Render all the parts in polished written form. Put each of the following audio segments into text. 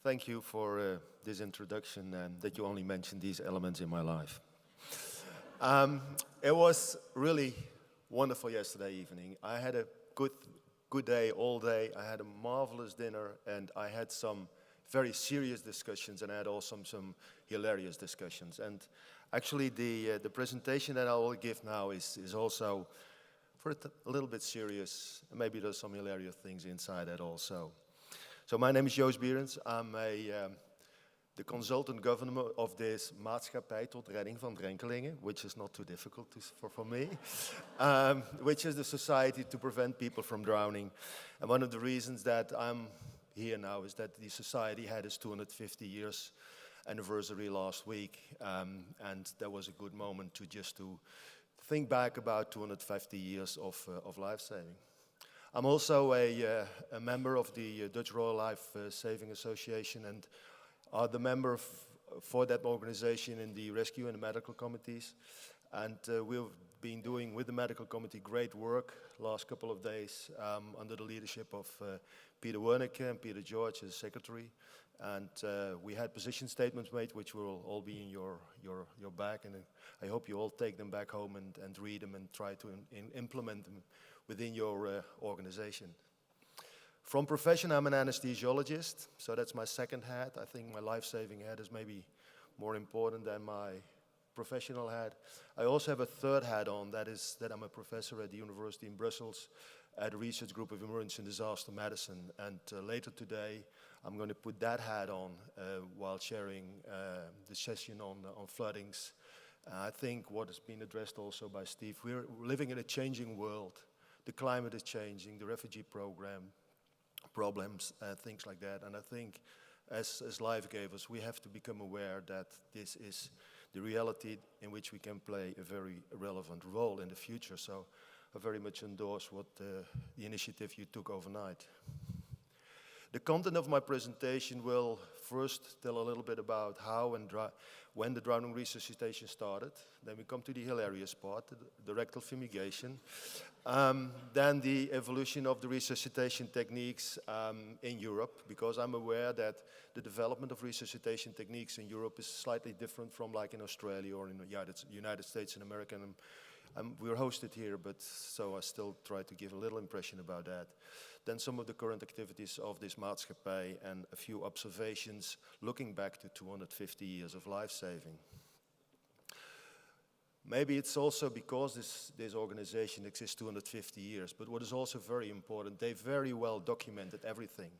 Thank you for this introduction and that you only mentioned these elements in my life. It was really wonderful yesterday evening. I had a good day all day. I had a marvelous dinner and I had some very serious discussions and I had also some hilarious discussions. And actually the presentation that I will give now is also for a little bit serious. Maybe there's some hilarious things inside that also. So my name is Joost Bierens. I'm the consultant governor of this maatschappij tot redding van drenkelingen, which is not too difficult for me, which is the society to prevent people from drowning. And one of the reasons that I'm here now is that the society had its 250 years anniversary last week, and that was a good moment to think back about 250 years of life saving. I'm also a member of the Dutch Royal Life Saving Association and are the member for that organization in the rescue and the medical committees. And we've been doing with the medical committee great work last couple of days under the leadership of Peter Wernicke and Peter George as secretary. And we had position statements made, which will all be in your bag. And I hope you all take them back home and read them and try to implement them within your organization. From profession, I'm an anesthesiologist, so that's my second hat. I think my life-saving hat is maybe more important than my professional hat. I also have a third hat on, that I'm a professor at the University in Brussels at the Research Group of Emergency and Disaster Medicine. And later today, I'm going to put that hat on while sharing the session on floodings. I think what has been addressed also by Steve, we're living in a changing world. The climate is changing, the refugee problems, things like that. And I think as life gave us, we have to become aware that this is the reality in which we can play a very relevant role in the future. So I very much endorse what the initiative you took overnight. The content of my presentation will first tell a little bit about how and when the drowning resuscitation started. Then we come to the hilarious part, the rectal fumigation. Then the evolution of the resuscitation techniques in Europe, because I'm aware that the development of resuscitation techniques in Europe is slightly different from like in Australia or in the United States and America. We're hosted here, but so I still try to give a little impression about that. Then some of the current activities of this maatschappij and a few observations looking back to 250 years of life saving. Maybe it's also because this organization exists 250 years, but what is also very important, they very well documented everything.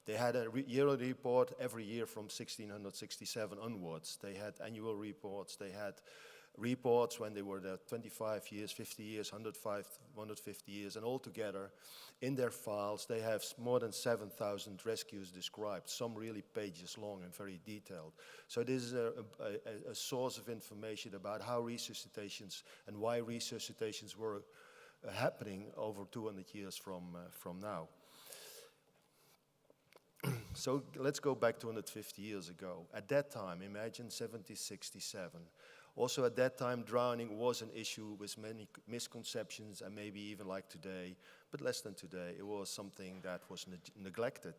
They had a yearly report every year from 1667 onwards. They had annual reports, they had reports when they were there 25 years, 50 years, 150 years, and altogether in their files they have more than 7,000 rescues described, some really pages long and very detailed. So this is a source of information about how resuscitations and why resuscitations were happening over 200 years from now. So let's go back 250 years ago. At that time, imagine 1767. Also at that time, drowning was an issue with many misconceptions and maybe even like today, but less than today. It was something that was neglected.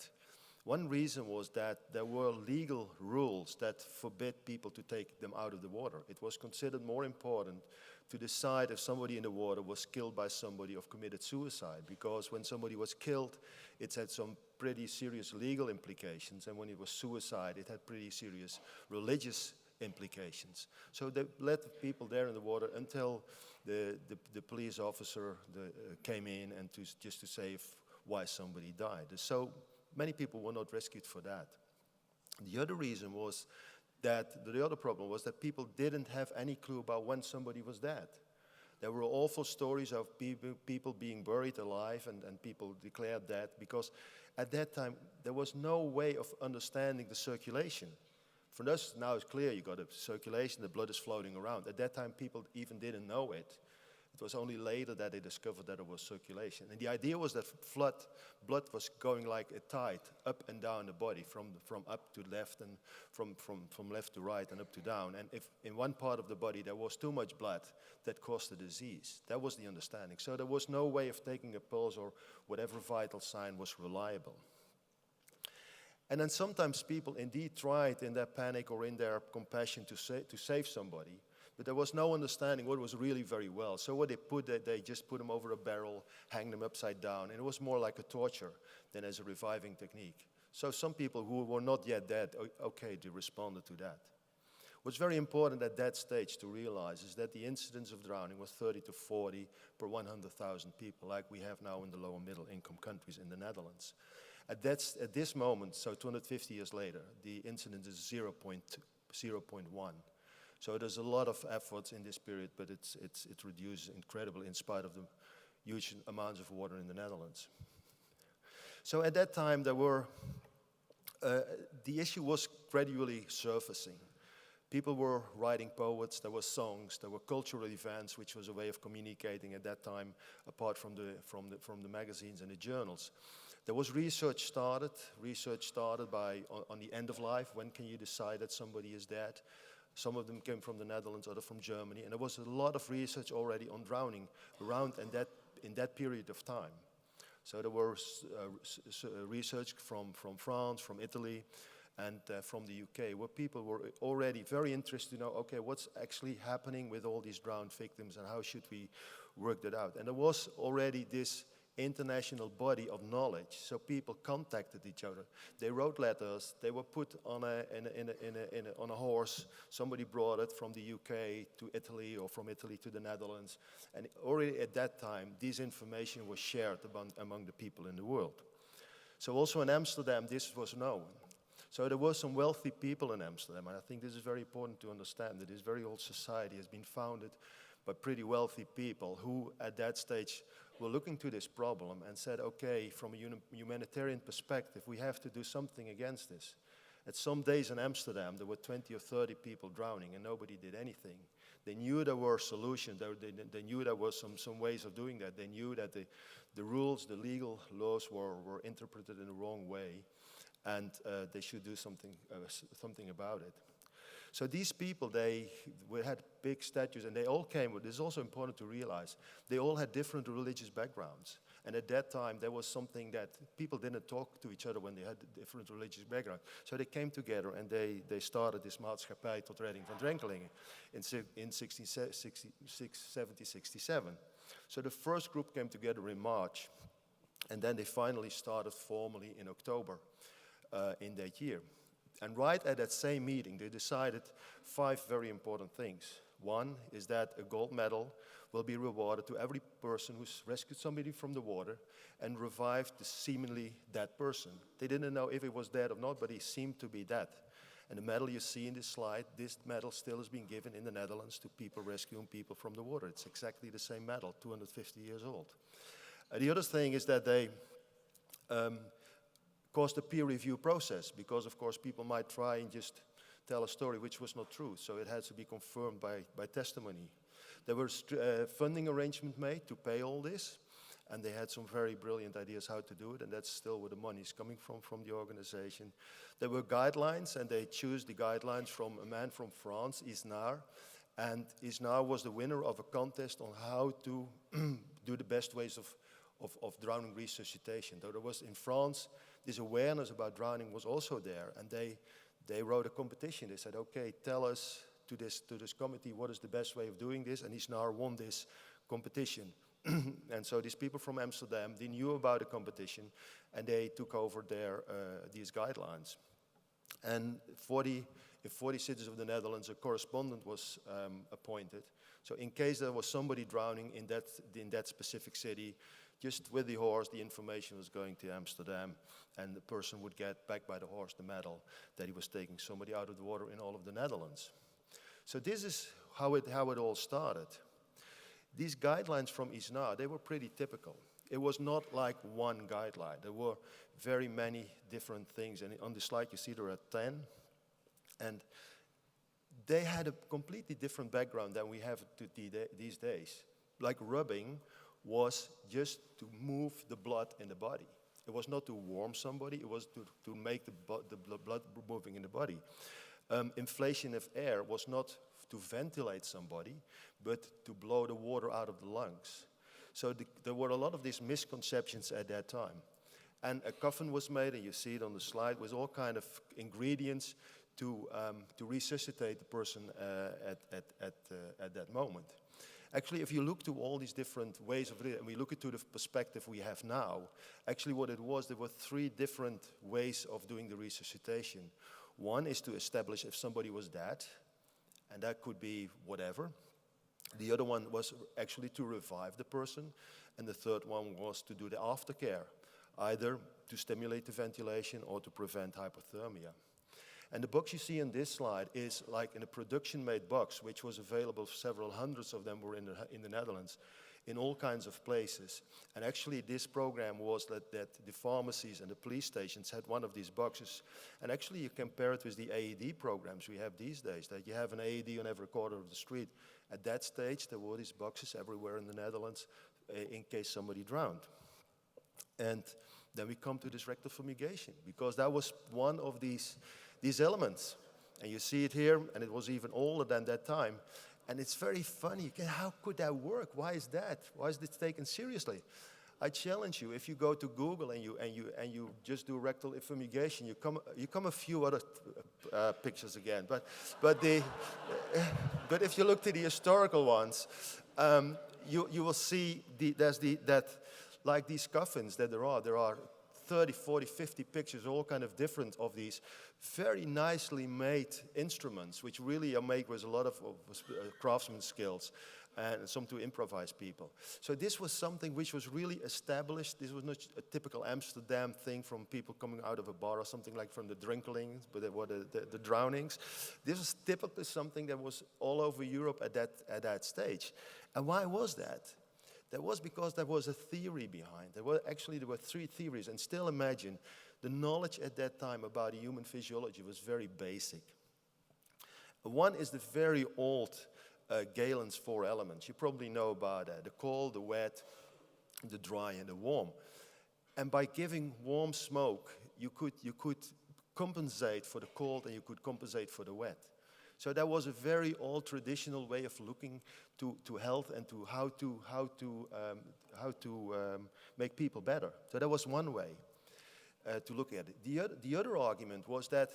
One reason was that there were legal rules that forbid people to take them out of the water. It was considered more important to decide if somebody in the water was killed by somebody or committed suicide, because when somebody was killed, it had some pretty serious legal implications, and when it was suicide, it had pretty serious religious implications. So they let people there in the water until the police officer came in and just to say why somebody died. So many people were not rescued for that. The other reason was that the other problem was that people didn't have any clue about when somebody was dead. There were awful stories of people being buried alive and people declared dead, because at that time there was no way of understanding the circulation. For us now it's clear, you got a circulation, the blood is floating around. At that time people even didn't know it. It was only later that they discovered that it was circulation. And the idea was that blood was going like a tide up and down the body, from up to left and from left to right and up to down. And if in one part of the body there was too much blood, that caused the disease. That was the understanding. So there was no way of taking a pulse or whatever vital sign was reliable. And then sometimes people indeed tried in their panic or in their compassion to save somebody, but there was no understanding what was really very well. So what they just put them over a barrel, hang them upside down, and it was more like a torture than as a reviving technique. So some people who were not yet dead, okay, they responded to that. What's very important at that stage to realize is that the incidence of drowning was 30 to 40 per 100,000 people, like we have now in the lower middle income countries in the Netherlands. At this moment, so 250 years later, the incidence is 0.1. So there's a lot of efforts in this period, but it's reduced incredibly in spite of the huge amounts of water in the Netherlands. So at that time, the issue was gradually surfacing. People were writing poets, there were songs, there were cultural events, which was a way of communicating at that time, apart from the magazines and the journals. There was research started on the end of life. When can you decide that somebody is dead? Some of them came from the Netherlands, others from Germany, and there was a lot of research already on drowning around in that period of time. So there was research from France, from Italy, and from the UK, where people were already very interested to know, okay, what's actually happening with all these drowned victims and how should we work that out? And there was already this international body of knowledge, so people contacted each other. They wrote letters, they were put on a horse, somebody brought it from the UK to Italy or from Italy to the Netherlands, and already at that time, this information was shared among the people in the world. So also in Amsterdam, this was known. So there were some wealthy people in Amsterdam, and I think this is very important to understand that this very old society has been founded by pretty wealthy people who at that stage were looking to this problem and said, okay, from a humanitarian perspective, we have to do something against this. At some days in Amsterdam, there were 20 or 30 people drowning and nobody did anything. They knew there were solutions, they knew there were some ways of doing that. They knew that the rules, the legal laws were interpreted in the wrong way, and they should do something about it. So these people, they had big statues, and they all came with, this is also important to realize, they all had different religious backgrounds. And at that time, there was something that people didn't talk to each other when they had different religious backgrounds. So they came together, and they started this Maatschappij tot Redding van Drenkelingen in 1667. So the first group came together in March, and then they finally started formally in October in that year. And right at that same meeting, they decided 5 very important things. One is that a gold medal will be rewarded to every person who's rescued somebody from the water and revived the seemingly dead person. They didn't know if he was dead or not, but he seemed to be dead. And the medal you see in this slide, this medal still is being given in the Netherlands to people rescuing people from the water. It's exactly the same medal, 250 years old. The other thing is that they caused a peer review process, because of course people might try and just tell a story which was not true, so it has to be confirmed by testimony. There was funding arrangement made to pay all this, and they had some very brilliant ideas how to do it, and that's still where the money is coming from the organization. There were guidelines, and they chose the guidelines from a man from France, Isnard, and Isnard was the winner of a contest on how to do the best ways of drowning resuscitation. Though there was in France, this awareness about drowning was also there, and they wrote a competition. They said, okay, tell us to this committee what is the best way of doing this, and Isnard won this competition. And so these people from Amsterdam, they knew about the competition, and they took over these guidelines. And in 40 cities of the Netherlands, a correspondent was appointed. So in case there was somebody drowning in that specific city, just with the horse, the information was going to Amsterdam, and the person would get back by the horse the medal that he was taking somebody out of the water in all of the Netherlands. So this is how it all started. These guidelines from Isnard, they were pretty typical. It was not like one guideline. There were very many different things, and on the slide you see there are 10. And they had a completely different background than we have these days. Like rubbing was just to move the blood in the body. It was not to warm somebody, it was to make the blood moving in the body. Inflation of air was not to ventilate somebody, but to blow the water out of the lungs. So there were a lot of these misconceptions at that time. And a coffin was made, and you see it on the slide, with all kind of ingredients to resuscitate the person at that moment. Actually, if you look to all these different ways of it, and we look into the perspective we have now, actually what it was, there were 3 different ways of doing the resuscitation. One is to establish if somebody was dead, and that could be whatever. The other one was actually to revive the person, and the third one was to do the aftercare, either to stimulate the ventilation or to prevent hypothermia. And the box you see in this slide is like in a production-made box, which was available, several hundreds of them were in the Netherlands, in all kinds of places. And actually this program was that the pharmacies and the police stations had one of these boxes. And actually you compare it with the AED programs we have these days, that you have an AED on every corner of the street. At that stage, there were these boxes everywhere in the Netherlands in case somebody drowned. And then we come to this rectal fumigation, because that was one of these elements. And you see it here, and it was even older than that time. And it's very funny. How could that work? Why is that? Why is this taken seriously? I challenge you, if you go to Google and you just do rectal fumigation, you come a few other pictures again. But if you look to the historical ones, you will see like these coffins that there are 30, 40, 50 pictures, all kind of different of these very nicely made instruments, which really are made with a lot of craftsman skills and some to improvise people. So this was something which was really established. This was not a typical Amsterdam thing from people coming out of a bar or something like from the drinkelings, but the drownings. This was typically something that was all over Europe at that stage. And why was that? That was because there was a theory behind. There were 3 theories, and still imagine the knowledge at that time about human physiology was very basic. One is the very old Galen's 4 elements. You probably know about that: the cold, the wet, the dry, and the warm. And by giving warm smoke, you could compensate for the cold, and you could compensate for the wet. So that was a very old traditional way of looking to health and to how to make people better. So that was one way to look at it. The other argument was that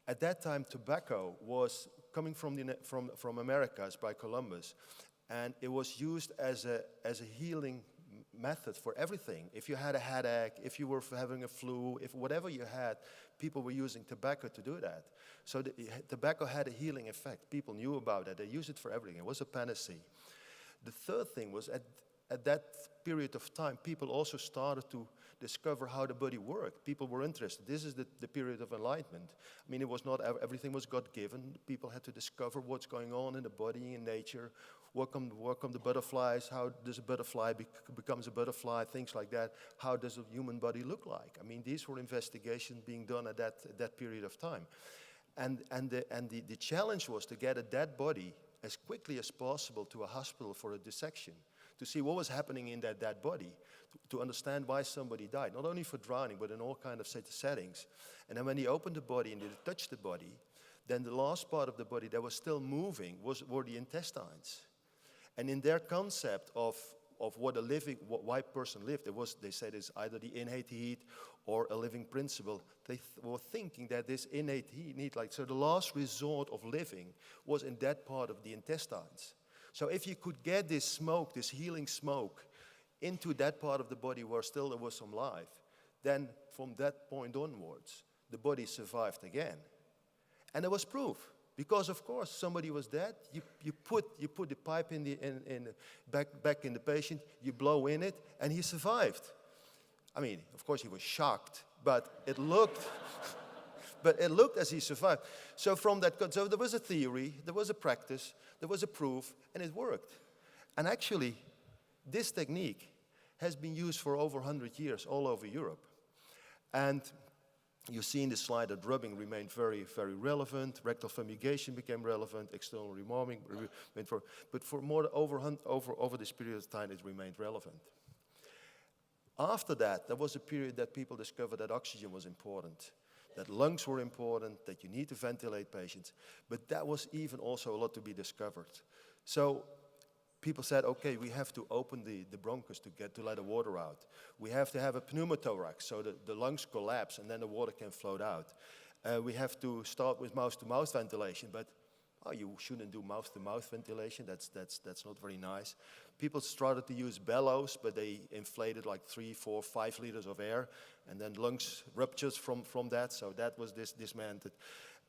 at that time tobacco was coming from Americas by Columbus, and it was used as a healing method for everything. If you had a headache, if you were having a flu, if whatever you had, people were using tobacco to do that. So tobacco had a healing effect. People knew about it. They used it for everything. It was a panacea. The third thing was at that period of time, people also started to discover how the body worked. People were interested. This is the period of enlightenment. I mean, it was not everything was God-given. People had to discover what's going on in the body, in nature. What come the butterflies? How does a butterfly becomes a butterfly? Things like that. How does a human body look like? I mean, these were investigations being done at that period of time. And the challenge was to get a dead body as quickly as possible to a hospital for a dissection, to see what was happening in that dead body, to understand why somebody died, not only for drowning, but in all kind of settings. And then when they opened the body and they touched the body, then the last part of the body that was still moving were the intestines. And in their concept of what a white person lived, they said it's either the innate heat or a living principle. They were thinking that this innate heat, so the last resort of living was in that part of the intestines. So if you could get this smoke, this healing smoke, into that part of the body where still there was some life, then from that point onwards, the body survived again. And there was proof. Because of course somebody was dead. You put the pipe back in the patient. You blow in it, and he survived. I mean, of course he was shocked, but it looked, as he survived. So so there was a theory, there was a practice, there was a proof, and it worked. And actually, this technique has been used for over 100 years all over Europe, and you see in the slide that rubbing remained very, very relevant. Rectal fumigation became relevant. External rewarming, but for more over this period of time, it remained relevant. After that, there was a period that people discovered that oxygen was important, that lungs were important, that you need to ventilate patients. But that was even also a lot to be discovered. So people said, okay, we have to open the bronchus to let the water out. We have to have a pneumothorax so that the lungs collapse and then the water can float out. We have to start with mouth-to-mouth ventilation, but you shouldn't do mouth-to-mouth ventilation. That's not very nice. People started to use bellows, but they inflated like 3, 4, 5 liters of air, and then lungs ruptures from that. So that was dismantled.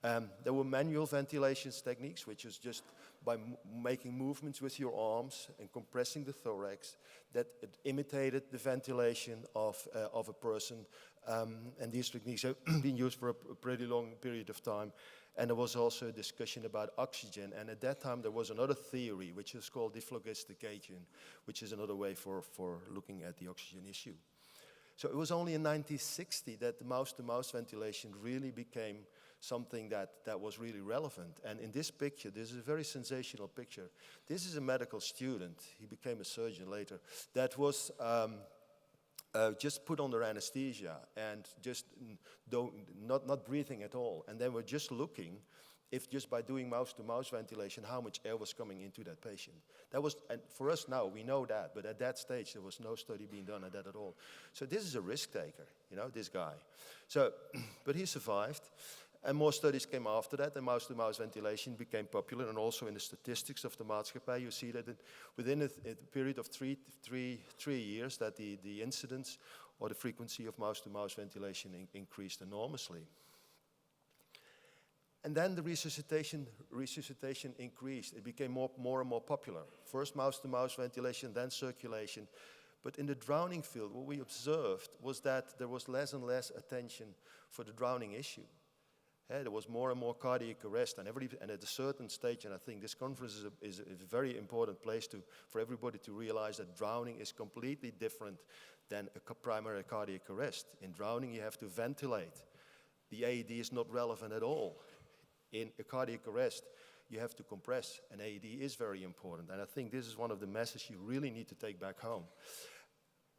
There were manual ventilation techniques, which is just by making movements with your arms and compressing the thorax, that it imitated the ventilation of a person. And these techniques have been used for a pretty long period of time. And there was also a discussion about oxygen. And at that time, there was another theory, which is called dephlogistication, which is another way for looking at the oxygen issue. So it was only in 1960 that the mouth-to-mouth ventilation really became something that was really relevant. And in this picture, this is a very sensational picture. This is a medical student. He became a surgeon later. That was just put under anesthesia and just not breathing at all. And then we're just looking if just by doing mouth-to-mouth ventilation, how much air was coming into that patient. That was, and for us now, we know that, but at that stage, there was no study being done at that at all. So this is a risk taker, this guy. So, but he survived, and more studies came after that, and mouth-to-mouth ventilation became popular, and also in the statistics of the maatschappij, you see that within a period of three years, that the incidence or the frequency of mouth-to-mouth ventilation increased enormously. And then the resuscitation increased. It became more and more popular. First mouth-to-mouth ventilation, then circulation. But in the drowning field, what we observed was that there was less and less attention for the drowning issue. There was more and more cardiac arrest, and at a certain stage, and I think this conference is a very important place for everybody to realize that drowning is completely different than a primary cardiac arrest. In drowning, you have to ventilate. The AED is not relevant at all. In a cardiac arrest, you have to compress, and AED is very important. And I think this is one of the messages you really need to take back home.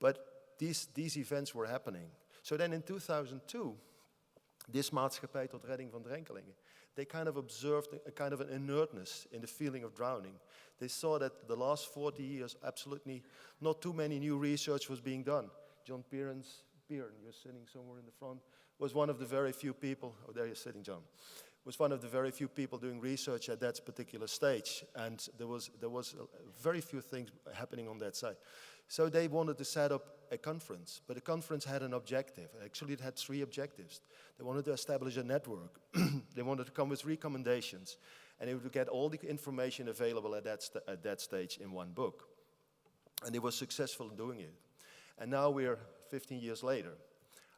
But these events were happening. So then in 2002, this maatschappij tot redding van drenkelingen, they kind of observed a kind of an inertness in the feeling of drowning. They saw that the last 40 years, absolutely not too many new research was being done. Dr Bierens, you're sitting somewhere in the front, was one of the very few people, oh, there you're sitting, John, was one of the very few people doing research at that particular stage, and there was very few things happening on that side. So they wanted to set up a conference, but the conference had an objective. Actually, it had 3 objectives. They wanted to establish a network. They wanted to come with recommendations, and they would get all the information available at that stage in one book. And they were successful in doing it. And now we're 15 years later.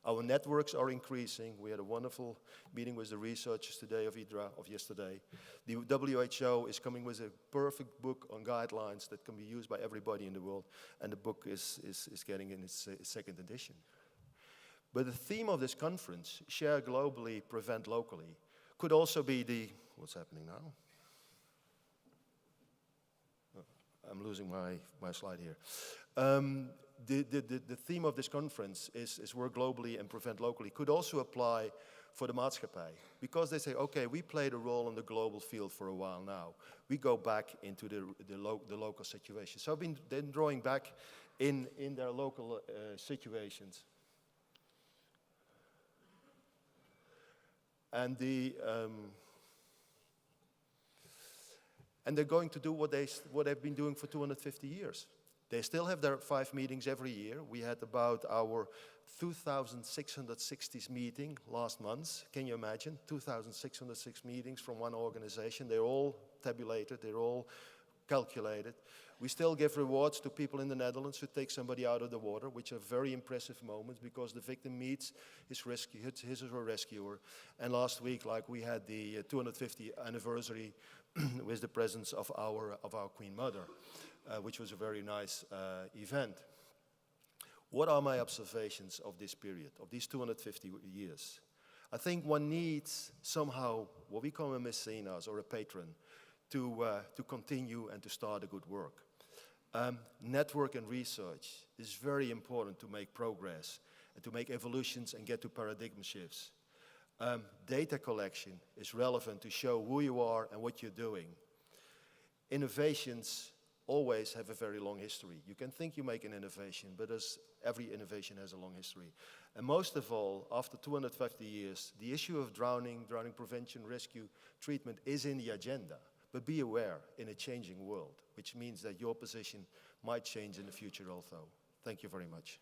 Our networks are increasing. We had a wonderful meeting with the researchers today of IDRA, of yesterday. The WHO is coming with a perfect book on guidelines that can be used by everybody in the world, and the book is getting in its 2nd edition. But the theme of this conference, Share Globally, Prevent Locally, could also be what's happening now? Oh, I'm losing my slide here. The theme of this conference is work globally and prevent locally could also apply for the maatschappij, because they say, okay, we played a role in the global field for a while now. We go back into the local situation. So I've been drawing back in their local situations. And they're going to do what they've been doing for 250 years. They still have their 5 meetings every year. We had about our 2,660th meeting last month. Can you imagine? 2,606 meetings from one organization. They're all tabulated. They're all calculated. We still give rewards to people in the Netherlands who take somebody out of the water, which are very impressive moments because the victim meets his or her rescuer. And last week, we had the 250th anniversary with the presence of our Queen Mother. Which was a very nice event. What are my observations of this period, of these 250 years? I think one needs somehow what we call a mecenas or a patron to continue and to start a good work. Network and research is very important to make progress and to make evolutions and get to paradigm shifts. Data collection is relevant to show who you are and what you're doing. Innovations always have a very long history. You can think you make an innovation, but every innovation has a long history. And most of all, after 250 years, the issue of drowning prevention, rescue, treatment is in the agenda. But be aware, in a changing world, which means that your position might change in the future also. Thank you very much.